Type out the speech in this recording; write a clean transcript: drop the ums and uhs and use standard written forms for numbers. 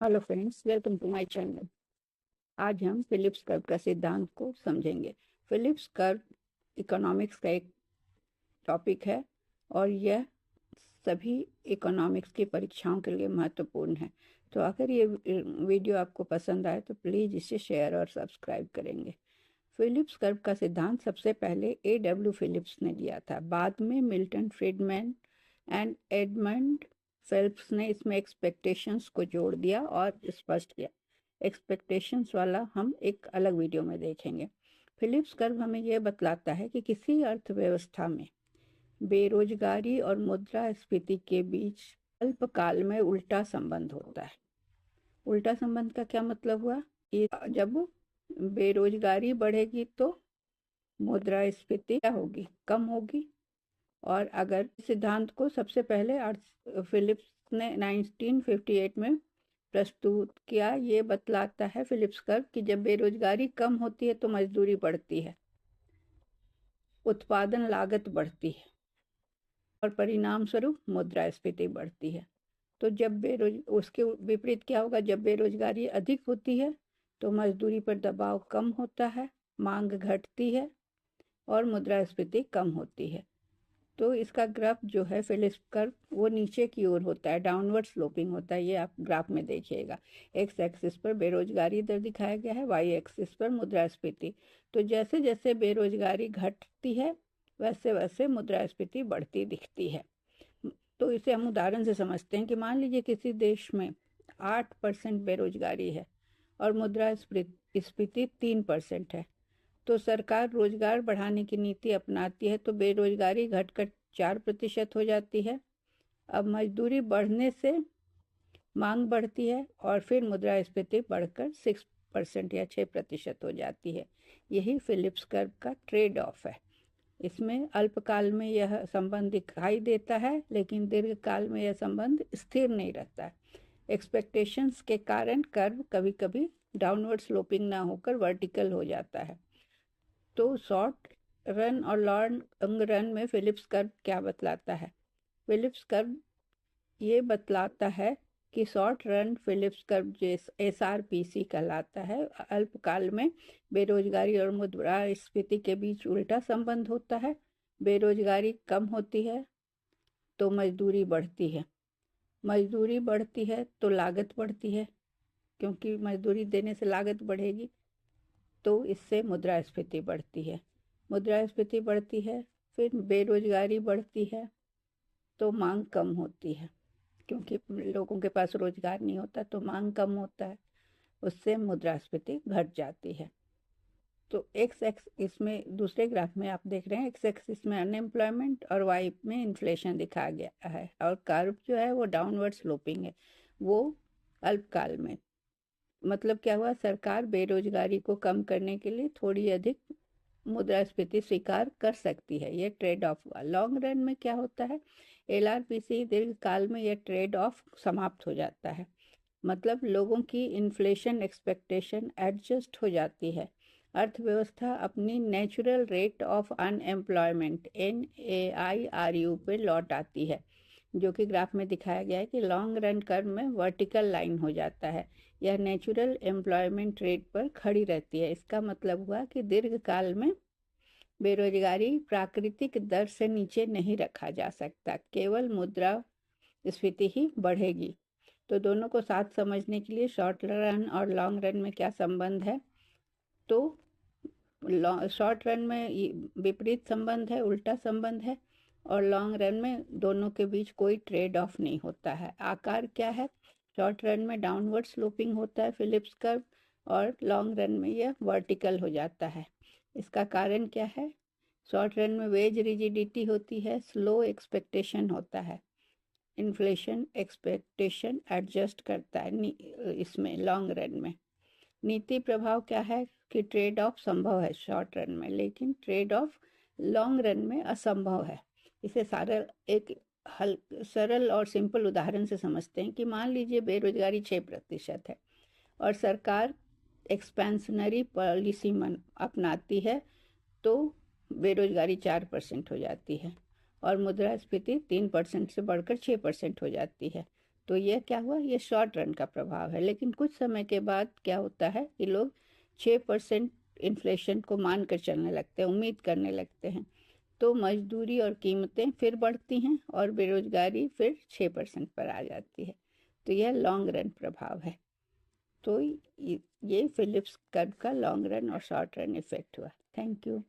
Hello friends, welcome to my channel. आज हम Phillips curve का सिद्धांत को समझेंगे। फिलिप्स कर्व इकोनॉमिक्स का एक टॉपिक है और यह सभी इकोनॉमिक्स की परीक्षाओं के लिए महत्वपूर्ण है। तो अगर ये वीडियो आपको पसंद आए तो प्लीज़ इसे शेयर और सब्सक्राइब करेंगे। फिलिप्स कर्व का सिद्धांत सबसे पहले A.W. फिलिप्स ने दिया था। बाद में Milton Friedman and Edmund Phelps ने इसमें एक्सपेक्टेशंस को जोड़ दिया और स्पष्ट किया। एक्सपेक्टेशंस वाला हम एक अलग वीडियो में देखेंगे। फिलिप्स कर्व हमें यह बतलाता है कि किसी अर्थव्यवस्था में बेरोजगारी और मुद्रास्फीति के बीच अल्पकाल में उल्टा संबंध होता है। उल्टा संबंध का क्या मतलब हुआ कि जब बेरोजगारी बढ़ेगी तो मुद्रास्फीति क्या होगी, कम होगी। और अगर सिद्धांत को सबसे पहले फिलिप्स ने 1958 में प्रस्तुत किया, ये बतलाता है फिलिप्स कर्व कि जब बेरोजगारी कम होती है तो मजदूरी बढ़ती है, उत्पादन लागत बढ़ती है और परिणाम स्वरूप मुद्रास्फीति बढ़ती है। तो जब उसके विपरीत क्या होगा, जब बेरोजगारी अधिक होती है तो मजदूरी पर दबाव कम होता है, मांग घटती है और मुद्रास्फीति कम होती है। तो इसका ग्राफ जो है फिलिप्स कर्व वो नीचे की ओर होता है, डाउनवर्ड स्लोपिंग होता है। ये आप ग्राफ में देखिएगा। एक्स एक्सिस पर बेरोजगारी दर दिखाया गया है, वाई एक्सिस पर मुद्रास्फीति। तो जैसे जैसे बेरोजगारी घटती है वैसे वैसे मुद्रास्फीति बढ़ती दिखती है। तो इसे हम उदाहरण से समझते हैं कि मान लीजिए किसी देश में 8% बेरोजगारी है और मुद्रास्फीति 3% है। तो सरकार रोजगार बढ़ाने की नीति अपनाती है तो बेरोजगारी घटकर 4% हो जाती है। अब मजदूरी बढ़ने से मांग बढ़ती है और फिर मुद्रास्फीति बढ़कर 6% या 6% हो जाती है। यही फिलिप्स कर्व का ट्रेड ऑफ है। इसमें अल्पकाल में यह संबंध दिखाई देता है लेकिन दीर्घकाल में यह संबंध स्थिर नहीं रहता है। एक्सपेक्टेशंस के कारण कर्व कभी कभी डाउनवर्ड स्लोपिंग ना होकर वर्टिकल हो जाता है। तो शॉर्ट रन और लॉन्ग रन में फिलिप्स कर्व क्या बतलाता है? फिलिप्स कर्व ये बतलाता है कि short run Phillips curve SRPC कहलाता है। अल्पकाल में बेरोजगारी और मुद्रास्फीति के बीच उल्टा संबंध होता है। बेरोजगारी कम होती है तो मजदूरी बढ़ती है, मजदूरी बढ़ती है तो लागत बढ़ती है, क्योंकि मजदूरी देने से लागत बढ़ेगी तो इससे मुद्रास्फीति बढ़ती है। मुद्रास्फीति बढ़ती है, फिर बेरोजगारी बढ़ती है तो मांग कम होती है, क्योंकि लोगों के पास रोजगार नहीं होता तो मांग कम होता है, उससे मुद्रास्फीति घट जाती है। तो एक्स एक्स इसमें दूसरे ग्राफ में आप देख रहे हैं, एक्स एक्सिस में अनएम्प्लॉयमेंट और वाई में इन्फ्लेशन दिखाया गया है और कर्व जो है वो डाउनवर्ड स्लोपिंग है, वो अल्पकाल में। मतलब क्या हुआ, सरकार बेरोजगारी को कम करने के लिए थोड़ी अधिक मुद्रास्फीति स्वीकार कर सकती है। यह ट्रेड ऑफ हुआ। लॉन्ग रन में क्या होता है, LRPC दीर्घकाल में यह ट्रेड ऑफ समाप्त हो जाता है। मतलब लोगों की इन्फ्लेशन एक्सपेक्टेशन एडजस्ट हो जाती है। अर्थव्यवस्था अपनी natural rate of unemployment NAIRU पे लौट आती है, जो कि ग्राफ में दिखाया गया है कि लॉन्ग रन कर्व में वर्टिकल लाइन हो जाता है। यह नेचुरल एम्प्लॉयमेंट रेट पर खड़ी रहती है। इसका मतलब हुआ कि दीर्घकाल में बेरोजगारी प्राकृतिक दर से नीचे नहीं रखा जा सकता, केवल मुद्रास्फीति ही बढ़ेगी। तो दोनों को साथ समझने के लिए शॉर्ट रन और लॉन्ग रन में क्या संबंध है, तो शॉर्ट रन में विपरीत संबंध है, उल्टा संबंध है, और लॉन्ग रन में दोनों के बीच कोई ट्रेड ऑफ नहीं होता है। आकार क्या है, शॉर्ट रन में डाउनवर्ड स्लोपिंग होता है फिलिप्स कर्व और लॉन्ग रन में यह वर्टिकल हो जाता है। इसका कारण क्या है, शॉर्ट रन में वेज रिजिडिटी होती है, स्लो एक्सपेक्टेशन होता है, इन्फ्लेशन एक्सपेक्टेशन एडजस्ट करता है इसमें लॉन्ग रन में। नीति प्रभाव क्या है कि ट्रेड ऑफ संभव है शॉर्ट रन में, लेकिन ट्रेड ऑफ लॉन्ग रन में असंभव है। इसे सरल और सिंपल उदाहरण से समझते हैं कि मान लीजिए बेरोजगारी 6% है और सरकार एक्सपेंशनरी पॉलिसी अपनाती है तो बेरोजगारी 4% हो जाती है और मुद्रास्फीति 3% से बढ़कर 6% हो जाती है। तो यह क्या हुआ, ये शॉर्ट रन का प्रभाव है। लेकिन कुछ समय के बाद क्या होता है कि लोग 6% इन्फ्लेशन को मानकर चलने लगते हैं, उम्मीद करने लगते हैं, तो मजदूरी और कीमतें फिर बढ़ती हैं और बेरोजगारी फिर 6% पर आ जाती है। तो यह लॉन्ग रन प्रभाव है। तो ये फिलिप्स कर्व का लॉन्ग रन और शॉर्ट रन इफेक्ट हुआ। Thank you.